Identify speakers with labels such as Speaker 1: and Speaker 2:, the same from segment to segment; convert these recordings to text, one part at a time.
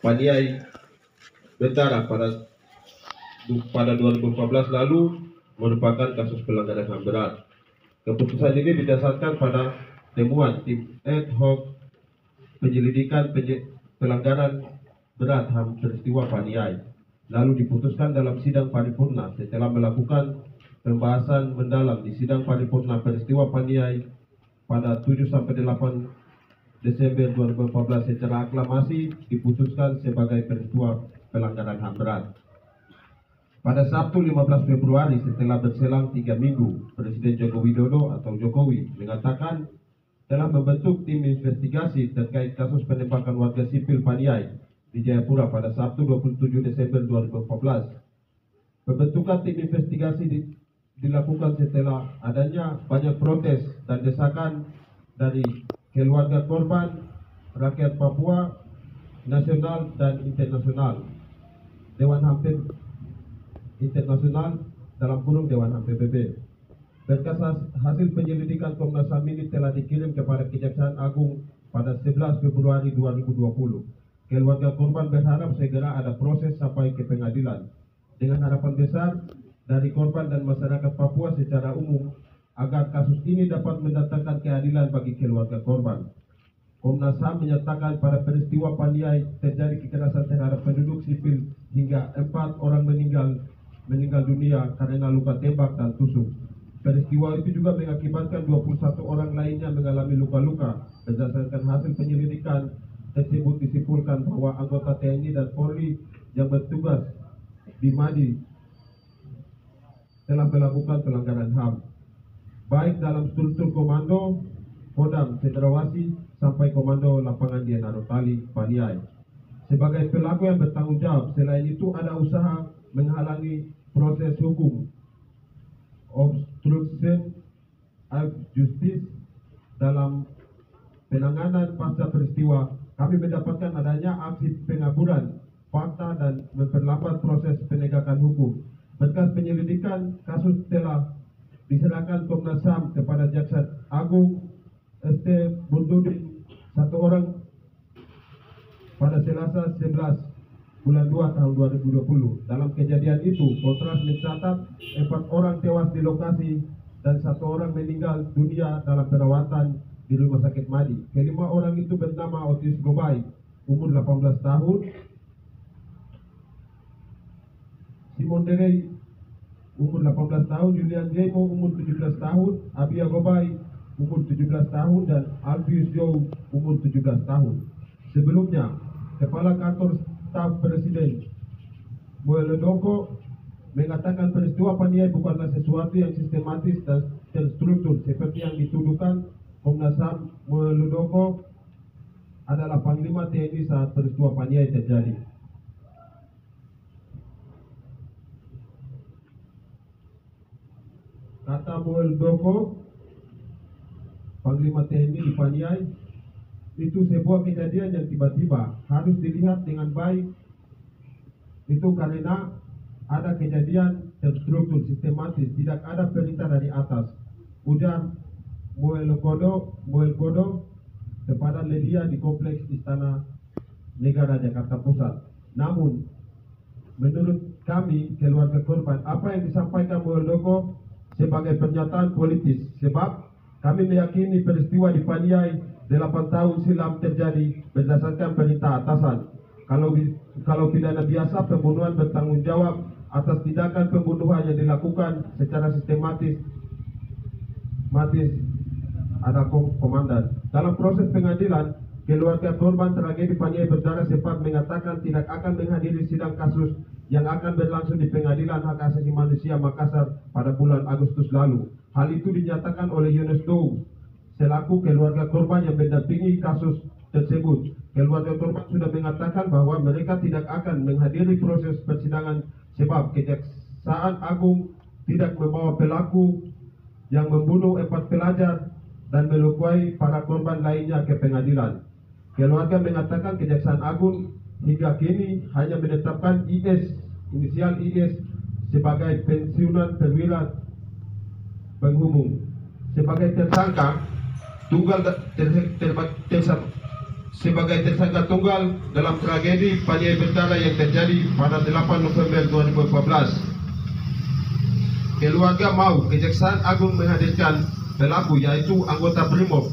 Speaker 1: Paniai Bentara pada 2014 lalu merupakan kasus pelanggaran HAM berat. Keputusan ini didasarkan pada temuan tim ad hoc penyelidikan pelanggaran berat HAM peristiwa Paniai, lalu diputuskan dalam sidang paripurna setelah melakukan pembahasan mendalam di sidang paripurna peristiwa Paniai pada 7-8 Desember 2014 secara aklamasi diputuskan sebagai peristiwa pelanggaran HAM berat. Pada Sabtu 15 Februari setelah berselang 3 minggu, Presiden Joko Widodo atau Jokowi mengatakan telah membentuk tim investigasi terkait kasus penembakan warga sipil Paniai di Jayapura pada Sabtu 27 Desember 2014. Pembentukan tim investigasi dilakukan setelah adanya banyak protes dan desakan dari keluarga korban, rakyat Papua, nasional dan internasional, Dewan HAM Internasional dalam kurung Dewan HAM PBB. Berkas hasil penyelidikan Komnas HAM ini telah dikirim kepada Kejaksaan Agung pada 11 Februari 2020. Keluarga korban berharap segera ada proses sampai ke pengadilan, dengan harapan besar dari korban dan masyarakat Papua secara umum agar kasus ini dapat mendatangkan keadilan bagi keluarga korban. Komnas HAM menyatakan pada peristiwa Paniai terjadi kekerasan terhadap penduduk sipil hingga 4 orang meninggal dunia karena luka tembak dan tusuk. Peristiwa itu juga mengakibatkan 21 orang lainnya mengalami luka-luka. Berdasarkan hasil penyelidikan tersebut disimpulkan bahwa anggota TNI dan Polri yang bertugas di Madi telah melakukan pelanggaran HAM, baik dalam struktur komando, Kodam Cendrawasih sampai komando lapangan di Narotali, Paniai. Sebagai pelaku yang bertanggung jawab, selain itu ada usaha menghalangi proses hukum, obstruction of justice dalam penanganan pasca peristiwa. Kami mendapatkan adanya aksi pengaburan fakta dan memperlambat proses penegakan hukum. Berkas penyelidikan kasus telah diserahkan Komnas HAM kepada Jaksa Agung ST Burdudin 1 orang pada Selasa 11 bulan 2 tahun 2020. Dalam kejadian itu, Kontras mencatat 4 orang tewas di lokasi dan 1 orang meninggal dunia dalam perawatan di Rumah Sakit Madi. Kelima orang itu bernama Otis Gobai, umur 18 tahun, Simon Derey, umur 18 tahun, Julian Jemo, umur 17 tahun, Abia Gobai, umur 17 tahun, dan Albius Joe, umur 17 tahun. Sebelumnya, Kepala Kantor Staf Presiden Mueledoko mengatakan peristiwa Paniai bukanlah sesuatu yang sistematis dan terstruktur seperti yang dituduhkan. Komnas HAM Mueledoko adalah Panglima TNI saat peristiwa Paniai terjadi. Kata Mueledoko, Panglima TNI di Paniai, itu sebuah kejadian yang tiba-tiba, harus dilihat dengan baik. Itu karena ada kejadian terstruktur, sistematis, tidak ada perintah dari atas, ujar Muelkodo kepada media di Kompleks Istana Negara Jakarta Pusat. Namun, menurut kami, keluarga korban, apa yang disampaikan Mueldoko sebagai pernyataan politis, sebab kami meyakini peristiwa di Paniai 8 tahun silam terjadi berdasarkan perintah atasan. Kalau pidana biasa, pembunuhan bertanggung jawab atas tindakan pembunuhan yang dilakukan secara sistematis ada komandan. Dalam proses pengadilan, keluarga korban tragedi Paniai berdarah sempat mengatakan tidak akan menghadiri sidang kasus yang akan berlangsung di Pengadilan Hak Asasi Manusia Makassar pada bulan Agustus lalu. Hal itu dinyatakan oleh Yunus Dow selaku keluarga korban yang mendampingi kasus tersebut. Keluarga korban sudah mengatakan bahwa mereka tidak akan menghadiri proses persidangan sebab Kejaksaan Agung tidak membawa pelaku yang membunuh 4 pelajar dan melukai para korban lainnya ke pengadilan. Keluarga mengatakan Kejaksaan Agung hingga kini hanya menetapkan IS, inisial IS, sebagai pensiunan perwira penghubung. Sebagai tersangka, tunggal sebagai tersangka tunggal dalam tragedi Paniai Berdara yang terjadi pada 8 November 2014. Keluarga mau Kejaksaan Agung menghadirkan pelaku yaitu anggota BRIMOB,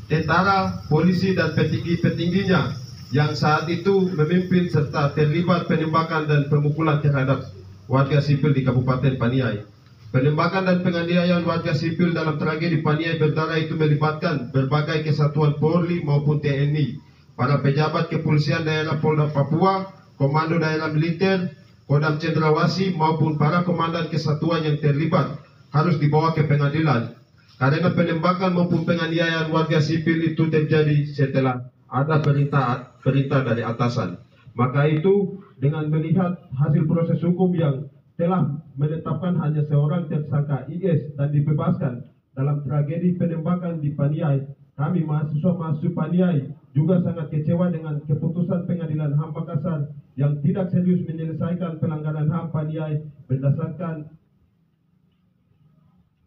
Speaker 1: tentara, polisi dan petinggi-petingginya yang saat itu memimpin serta terlibat penembakan dan pemukulan terhadap warga sipil di Kabupaten Paniai. Penembakan dan penganiayaan warga sipil dalam tragedi Paniai Berdara itu melibatkan berbagai kesatuan Polri maupun TNI, para pejabat kepolisian daerah Polda Papua, Komando Daerah Militer, Kodam Cendrawasih maupun para komandan kesatuan yang terlibat harus dibawa ke pengadilan. Karena penembakan maupun penganiayaan warga sipil itu terjadi setelah ada perintah dari atasan. Maka itu dengan melihat hasil proses hukum yang telah menetapkan hanya seorang tersangka IS dan dibebaskan dalam tragedi penembakan di Paniai, kami mahasiswa Paniai juga sangat kecewa dengan keputusan Pengadilan HAM Makassar yang tidak serius menyelesaikan pelanggaran HAM Paniai berdasarkan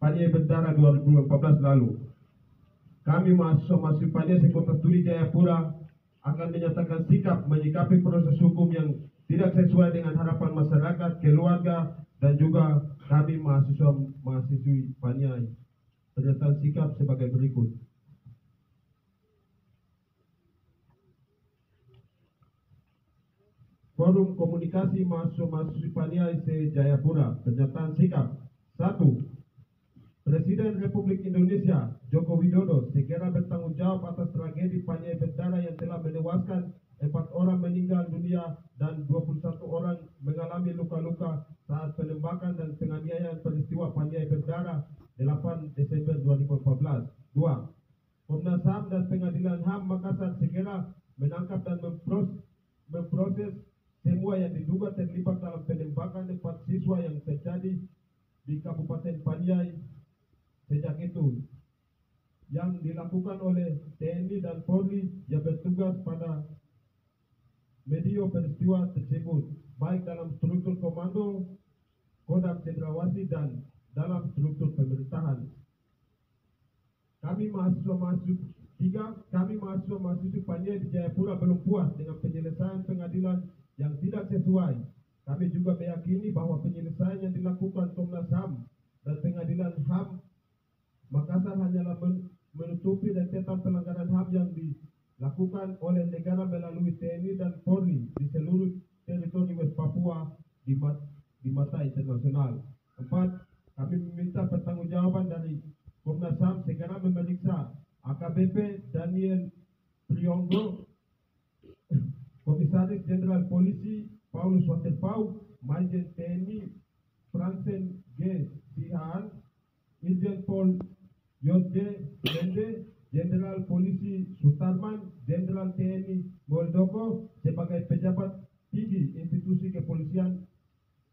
Speaker 1: Paniai Berdara 2014 lalu. Kami mahasiswa Paniai sekota studi Jayapura akan menyatakan sikap menyikapi proses hukum yang tidak sesuai dengan harapan masyarakat, keluarga, dan juga kami mahasiswi Paniai. Pernyataan sikap sebagai berikut. Forum Komunikasi Mahasiswa-Mahasiswi Paniai se-Jayapura. Pernyataan sikap. 1. Presiden Republik Indonesia Joko Widodo segera bertanggung jawab atas tragedi Paniai Berdara yang telah menewaskan 4 orang meninggal dunia dan 21 orang mengalami luka-luka saat penembakan dan penganiayaan peristiwa Paniai Berdara 8 Desember 2014. 2. Komnas HAM dan Pengadilan HAM Makassar segera menangkap dan memproses semua yang diduga terlibat dalam penembakan 4 siswa yang terjadi di Kabupaten Paniai sejak itu, yang dilakukan oleh TNI dan Polri yang bertugas pada medio peristiwa tersebut, baik dalam struktur komando, Kodam Cendrawasih dan dalam struktur pemerintahan. Kami mahasiswa-mahasiswi Paniai di Jayapura belum puas dengan penyelesaian pengadilan yang tidak sesuai. Kami juga meyakini bahwa penyelesaian yang dilakukan Komnas HAM dan Pengadilan HAM Makassar hanyalah menutupi rentetan pelanggaran HAM yang dilakukan oleh negara melalui TNI dan Polri di seluruh teritori West Papua di mata internasional. 4. Kami meminta pertanggungjawaban dari Komnas HAM segera memeriksa AKBP Daniel Prionggo, Komisaris Jenderal Polisi Paulus Waterpau, Majen TNI Fransen G. Sihaan, Irjen Pol Yosde Mende, Jenderal Polisi Sutarman, Jenderal TNI Muldoko sebagai pejabat tinggi institusi kepolisian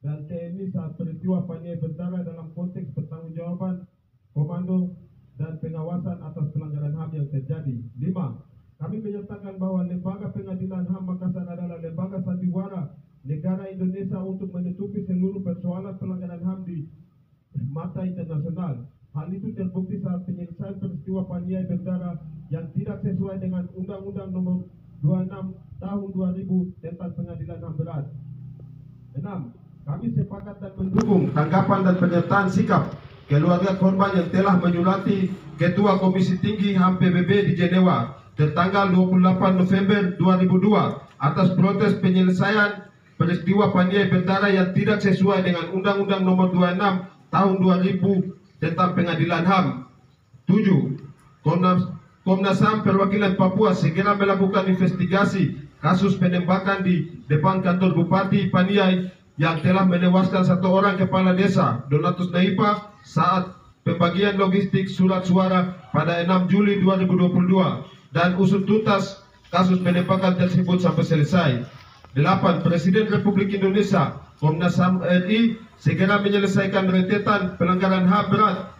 Speaker 1: dan TNI saat peristiwa Paniai Berdara dalam konteks pertanggungjawaban, komando, dan pengawasan atas pelanggaran HAM yang terjadi. 5. Kami menyatakan bahwa Lembaga Pengadilan HAM Makassar adalah lembaga sandiwara negara Indonesia untuk menutupi seluruh persoalan pelanggaran HAM di mata internasional. Hal itu terbukti saat penyelesaian peristiwa Paniai Berdara yang tidak sesuai dengan Undang-Undang Nomor 26 Tahun 2000 tentang Pengadilan HAM Berat. 6. Kami sepakat dan mendukung tanggapan dan pernyataan sikap keluarga korban yang telah menyurati Ketua Komisi Tinggi HAM PBB di Jenewa tertanggal 28 November 2002 atas protes penyelesaian peristiwa Paniai Berdara yang tidak sesuai dengan Undang-Undang Nomor 26 Tahun 2000 tentang Pengadilan HAM. 7. Komnas HAM Perwakilan Papua segera melakukan investigasi kasus penembakan di depan kantor Bupati Paniai yang telah menewaskan 1 orang kepala desa Donatus Naipa saat pembagian logistik surat suara pada 6 Juli 2022 dan usut tuntas kasus penembakan tersebut sampai selesai. 8. Presiden Republik Indonesia Komnas HAM RI segera menyelesaikan rentetan pelanggaran HAM berat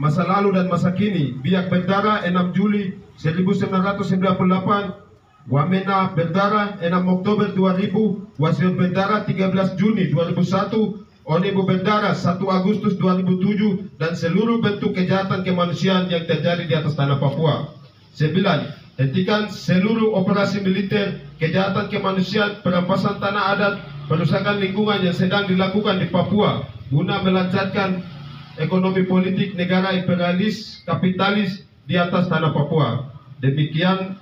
Speaker 1: masa lalu dan masa kini. Biak Berdara 6 Juli 1998, Wamena Berdara 6 Oktober 2000, Wasir Berdara 13 Juni 2001, Onibu Berdara 1 Agustus 2007, dan seluruh bentuk kejahatan kemanusiaan yang terjadi di atas tanah Papua. 9. Hentikan seluruh operasi militer, kejahatan kemanusiaan, perampasan tanah adat, perusakan lingkungan yang sedang dilakukan di Papua guna melancarkan ekonomi politik negara imperialis kapitalis di atas tanah Papua. Demikian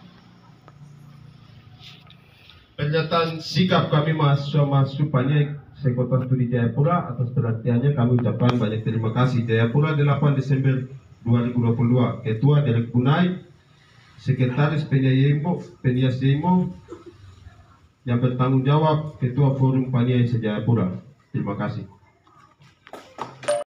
Speaker 1: pernyataan sikap kami mahasiswa Paniai Sekota Studi Jayapura. Atas perhatiannya kami ucapkan banyak terima kasih. Jayapura 8 Desember 2022. Ketua Derek Bunai, Sekretaris Penias Yemo, yang bertanggung jawab Ketua Forum Paniai se Jayapura. Terima kasih.